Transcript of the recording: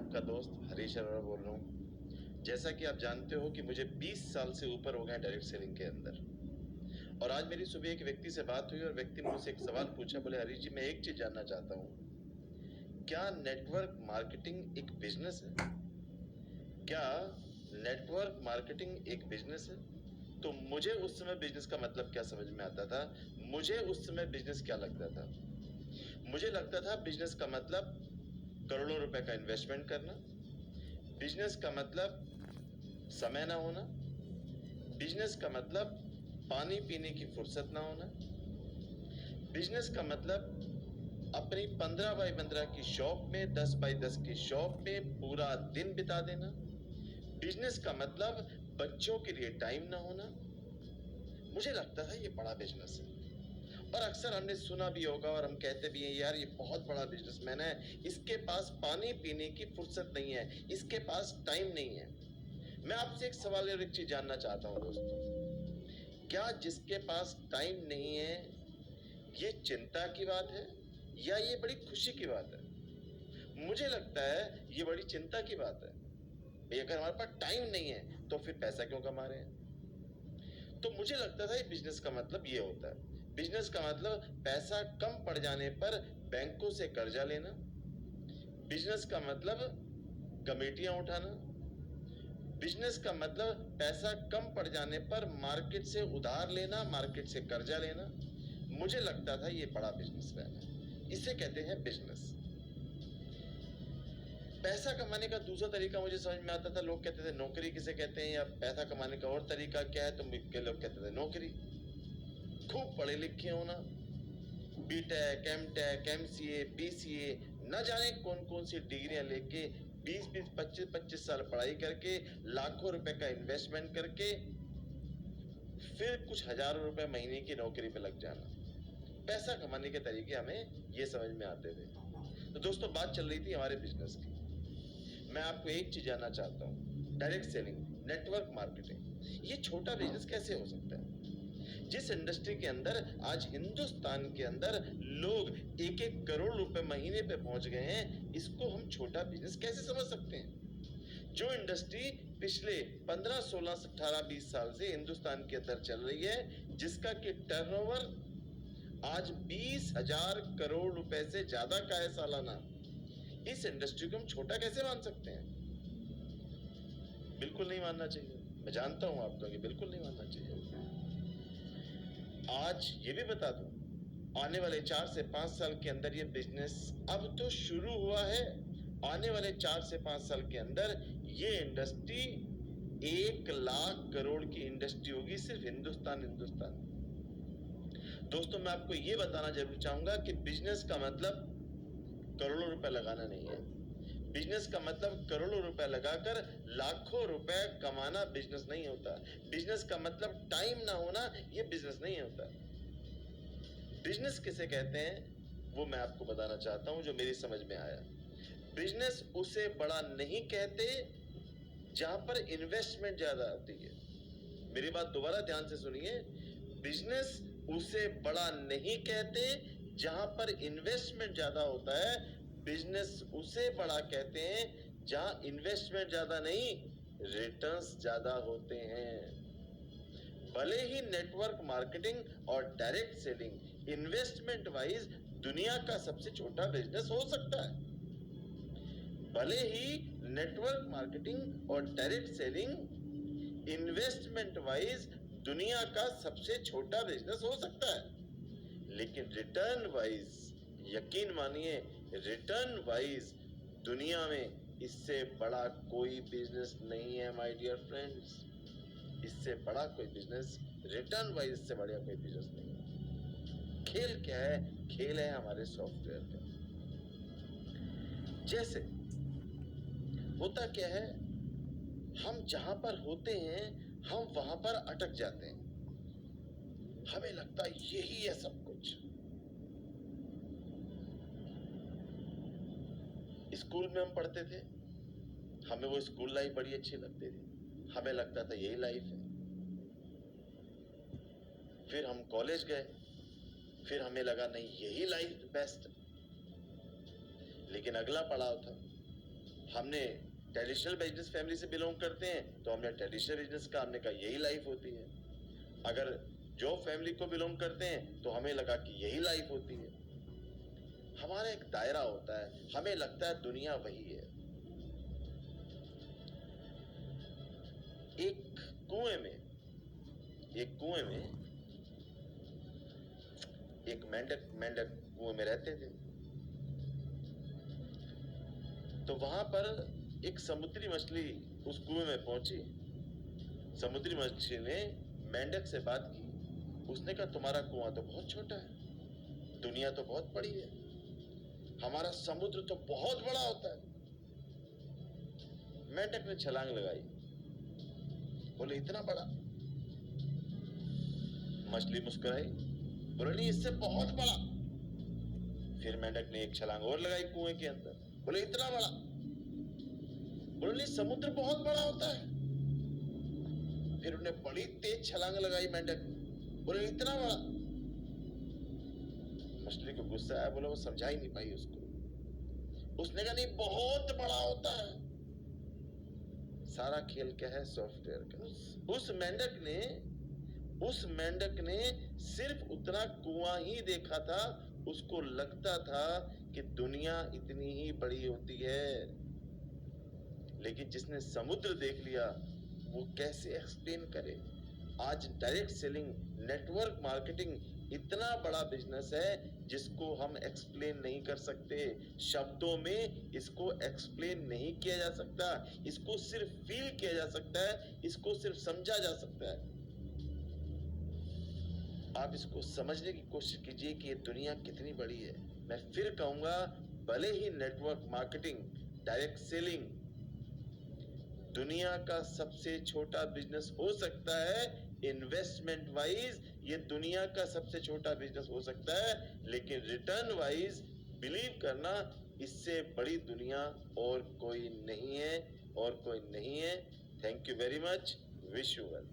आपका दोस्त हरीश अरोड़ा बोल रहा हूँ। जैसा कि आप जानते हो कि मुझे 20 साल से ऊपर हो गए डायरेक्ट सेलिंग के अंदर। और आज मेरी सुबह एक व्यक्ति से बात हुई और व्यक्ति ने मुझसे एक सवाल पूछा। बोले, हरीश जी, मैं एक चीज जानना चाहता हूँ, क्या नेटवर्क मार्केटिंग एक बिजनेस है? क्या नेटवर्क मार्केटिंग एक बिजनेस है? तो मुझे उस समय बिजनेस का मतलब क्या समझ में आता था। मुझे उस समय बिजनेस क्या लगता था? मुझे लगता था बिजनेस का मतलब करोड़ों रुपए का इन्वेस्टमेंट करना। बिजनेस का मतलब समय ना होना। बिजनेस का मतलब पानी पीने की फुर्सत ना होना। बिजनेस का मतलब अपनी 15 बाई 15 की शॉप में, 10 बाई 10 की शॉप में पूरा दिन बिता देना। बिजनेस का मतलब बच्चों के लिए टाइम ना होना। मुझे लगता था ये बड़ा बिजनेस है। और अक्सर हमने सुना भी होगा और हम कहते भी हैं, यार ये बहुत बड़ा बिजनेसमैन है, इसके पास पानी पीने की फुर्सत नहीं है, इसके पास टाइम नहीं है। मैं आपसे एक सवाल और एक चीज जानना चाहता हूं दोस्तों, क्या जिसके पास टाइम नहीं है ये चिंता की बात है या ये बड़ी खुशी की बात है? मुझे लगता है ये बड़ी चिंता की बात है। भाई, अगर हमारे पास टाइम नहीं है तो फिर पैसा क्यों कमा रहे हैं? तो मुझे लगता था ये बिजनेस का मतलब ये होता है। बिजनेस का मतलब पैसा कम पड़ जाने पर बैंकों से कर्जा लेना। बिजनेस का मतलब कमेटियां उठाना। बिजनेस का मतलब पैसा कम पड़ जाने पर मार्केट से उधार लेना, मार्केट से कर्जा लेना। मुझे लगता था ये बड़ा बिजनेसमैन है, इसे कहते हैं बिजनेस। पैसा कमाने का दूसरा तरीका मुझे समझ में आता था। लोग कहते थे नौकरी किसे कहते हैं, या पैसा कमाने का और तरीका क्या है, तो लोग कहते थे नौकरी। खूब पढ़े लिखे होना, बीटेक, एमटेक, एमसीए, बीसीए, न जाने कौन कौन सी डिग्रियां लेके 20-20, 25-25 साल पढ़ाई करके, लाखों रुपए का इन्वेस्टमेंट करके फिर कुछ हजारों रुपए महीने की नौकरी पे लग जाना। पैसा कमाने के तरीके हमें ये समझ में आते थे। तो दोस्तों, बात चल रही थी हमारे बिजनेस की। मैं आपको एक चीज जानना चाहता हूँ, डायरेक्ट सेलिंग, नेटवर्क मार्केटिंग, ये छोटा बिजनेस कैसे हो सकता है? जिस इंडस्ट्री के अंदर आज हिंदुस्तान के अंदर लोग 1-1 करोड़ रुपए महीने पे पहुंच गए हैं, इसको हम छोटा बिजनेस कैसे समझ सकते हैं? जो इंडस्ट्री पिछले 15, 16, 18, 20 साल से हिंदुस्तान के अंदर चल रही है, जिसका कि टर्नओवर आज 20,000 करोड़ रुपए से ज्यादा का है सालाना, इस इंडस्ट्री को हम छोटा कैसे मान सकते हैं? बिल्कुल नहीं मानना चाहिए। मैं जानता हूं आपको कि बिल्कुल नहीं मानना चाहिए। आज ये भी बता दूं, आने वाले 4 से 5 साल के अंदर ये बिजनेस अब तो शुरू हुआ है। आने वाले 4 से 5 साल के अंदर ये इंडस्ट्री 1 लाख करोड़ की इंडस्ट्री होगी, सिर्फ हिंदुस्तान। दोस्तों, मैं आपको ये बताना जरूर चाहूंगा कि बिजनेस का मतलब करोड़ों रुपए लगाना नहीं है। बिजनेस का मतलब करोड़ों रुपए लगाकर लाखों रुपए कमाना बिजनेस नहीं होता। बिजनेस का मतलब टाइम ना होना, ये बिजनेस नहीं होता। बिजनेस किसे कहते हैं वो मैं आपको बताना चाहता हूं, जो मेरी समझ में आया। बिजनेस उसे बड़ा नहीं कहते जहां पर इन्वेस्टमेंट ज्यादा होती है। मेरी बात दोबारा ध्यान से सुनिए। बिजनेस उसे बड़ा नहीं कहते जहां पर इन्वेस्टमेंट ज्यादा होता है। बिजनेस उसे बड़ा कहते हैं जहां इन्वेस्टमेंट ज्यादा नहीं, रिटर्न्स ज्यादा होते हैं। भले ही नेटवर्क मार्केटिंग और डायरेक्ट सेलिंग इन्वेस्टमेंट वाइज दुनिया का सबसे छोटा बिजनेस हो सकता है, भले ही नेटवर्क मार्केटिंग और डायरेक्ट सेलिंग इन्वेस्टमेंट वाइज दुनिया का सबसे छोटा बिजनेस हो सकता है, लेकिन रिटर्न वाइज, यकीन मानिए, रिटर्न वाइज दुनिया में इससे बड़ा कोई बिजनेस नहीं है माय डियर फ्रेंड्स। इससे बड़ा कोई बिजनेस, रिटर्न वाइज इससे बड़ा कोई बिजनेस नहीं है। खेल क्या है? खेल है हमारे सॉफ्टवेयर का। जैसे होता क्या है, हम जहां पर होते हैं हम वहां पर अटक जाते हैं। हमें लगता है यही है सब कुछ। स्कूल में हम पढ़ते थे, हमें वो स्कूल लाइफ बड़ी अच्छी लगती थी, हमें लगता था यही लाइफ है। फिर हम कॉलेज गए, फिर हमें लगा नहीं, यही लाइफ बेस्ट। लेकिन अगला पड़ाव था, हमने ट्रेडिशनल बिजनेस फैमिली से बिलोंग करते हैं तो हमने ट्रेडिशनल बिजनेस का हमने कहा यही लाइफ होती है। अगर जॉब फैमिली को बिलोंग करते हैं तो हमें लगा कि यही लाइफ होती है। हमारा एक दायरा होता है, हमें लगता है दुनिया वही है। एक कुएं में एक मेंढक कुएं में रहते थे। तो वहां पर एक समुद्री मछली उस कुएं में पहुंची। समुद्री मछली ने मेंढक से बात की। उसने कहा तुम्हारा कुआं तो बहुत छोटा है, दुनिया तो बहुत बड़ी है, हमारा समुद्र तो बहुत बड़ा होता है। मेंढक ने छलांग लगाई, बोले इतना बड़ा? मछली मुस्कुराई, बोले नहीं इससे बहुत बड़ा। फिर मेंढक ने एक छलांग और लगाई कुएं के अंदर, बोले इतना बड़ा? बोले नहीं समुद्र बहुत बड़ा होता है। फिर उन्हें बड़ी तेज छलांग लगाई मेंढक, बोले इतना बड़ा? मछली को गुस्सा आया, बोला वो समझा ही नहीं पाई उसको। उसने कहा नहीं बहुत बड़ा होता है। सारा खेल क्या है? सॉफ्टवेयर का। उस मेंढक ने सिर्फ उतना कुआं ही देखा था। उसको लगता था कि दुनिया इतनी ही बड़ी होती है। लेकिन जिसने समुद्र देख लिया वो कैसे एक्सप्लेन करे? आज डायरेक्ट सेलिंग, नेटवर्क मार्केटिंग इतना बड़ा बिजनेस है जिसको हम एक्सप्लेन नहीं कर सकते। शब्दों में इसको एक्सप्लेन नहीं किया जा सकता। इसको सिर्फ फील किया जा सकता है, इसको सिर्फ समझा जा सकता है। आप इसको समझने की कोशिश कीजिए कि ये दुनिया कितनी बड़ी है। मैं फिर कहूंगा, भले ही नेटवर्क मार्केटिंग, डायरेक्ट सेलिंग दुनिया का सबसे छोटा बिजनेस हो सकता है, इन्वेस्टमेंट वाइज ये दुनिया का सबसे छोटा बिजनेस हो सकता है, लेकिन रिटर्न वाइज बिलीव करना इससे बड़ी दुनिया और कोई नहीं है। Thank you very much. Wish you well.